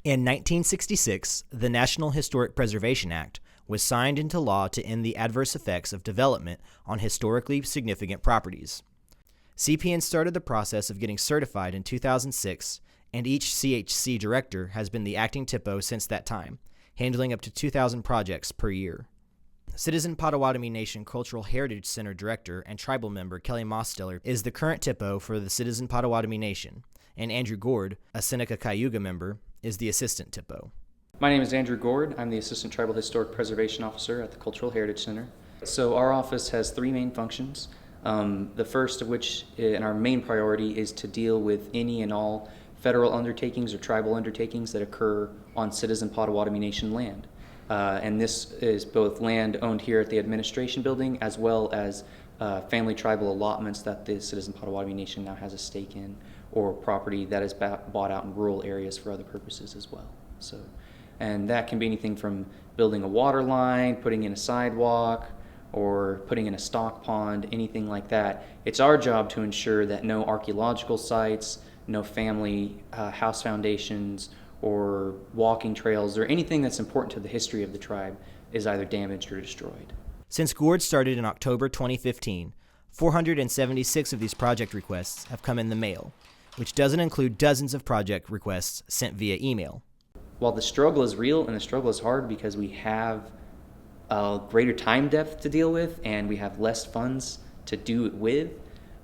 In 1966, the National Historic Preservation Act was signed into law to end the adverse effects of development on historically significant properties. CPN started the process of getting certified in 2006, and each CHC director has been the acting THPO since that time, handling up to 2,000 projects per year. Citizen Potawatomi Nation Cultural Heritage Center director and tribal member Kelli Mosteller is the current THPO for the Citizen Potawatomi Nation, and Andrew Gourd, a Seneca-Cayuga member, is the assistant THPO. My name is Andrew Gourd. I'm the Assistant Tribal Historic Preservation Officer at the Cultural Heritage Center. So our office has three main functions. The first of which, and our main priority, is to deal with any and all federal undertakings or tribal undertakings that occur on Citizen Potawatomi Nation land. And this is both land owned here at the administration building as well as family tribal allotments that the Citizen Potawatomi Nation now has a stake in, or property that is bought out in rural areas for other purposes as well. And that can be anything from building a water line, putting in a sidewalk, or putting in a stock pond, anything like that. It's our job to ensure that no archaeological sites, no family house foundations, or walking trails, or anything that's important to the history of the tribe is either damaged or destroyed. Since Gourd started in October 2015, 476 of these project requests have come in the mail, which doesn't include dozens of project requests sent via email. While the struggle is real and the struggle is hard because we have a greater time depth to deal with and we have less funds to do it with,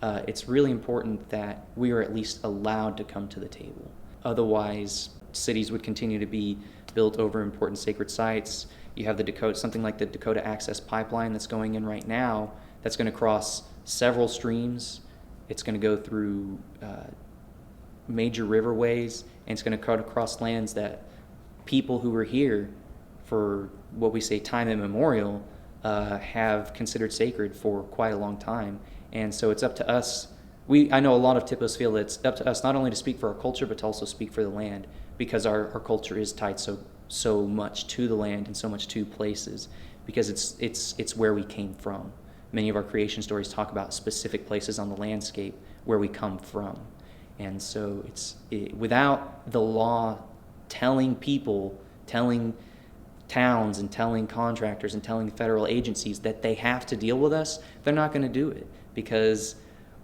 it's really important that we are at least allowed to come to the table. Otherwise, cities would continue to be built over important sacred sites. You have something like the Dakota Access Pipeline that's going in right now that's going to cross several streams. It's going to go through major riverways, and it's going to cut across lands that people who were here for what we say time immemorial have considered sacred for quite a long time. And so it's up to us. I know a lot of THPOs feel that it's up to us not only to speak for our culture, but to also speak for the land, because our culture is tied so much to the land and so much to places, because it's where we came from. Many of our creation stories talk about specific places on the landscape where we come from. And so without the law telling people, telling towns and telling contractors and telling federal agencies that they have to deal with us, they're not going to do it. Because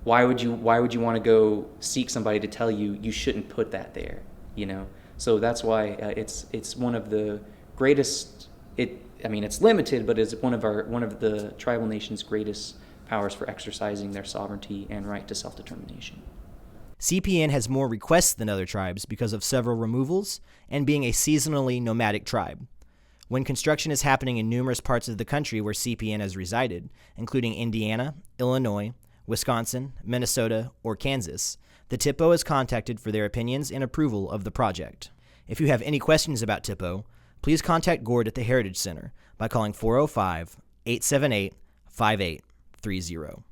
why would you want to go seek somebody to tell you shouldn't put that there, you know? So that's why it's one of the greatest. It's limited, but it's one of the tribal nation's greatest powers for exercising their sovereignty and right to self-determination. CPN has more requests than other tribes because of several removals and being a seasonally nomadic tribe. When construction is happening in numerous parts of the country where CPN has resided, including Indiana, Illinois, Wisconsin, Minnesota, or Kansas, the THPO is contacted for their opinions and approval of the project. If you have any questions about THPO, please contact Gourd at the Heritage Center by calling 405-878-5830.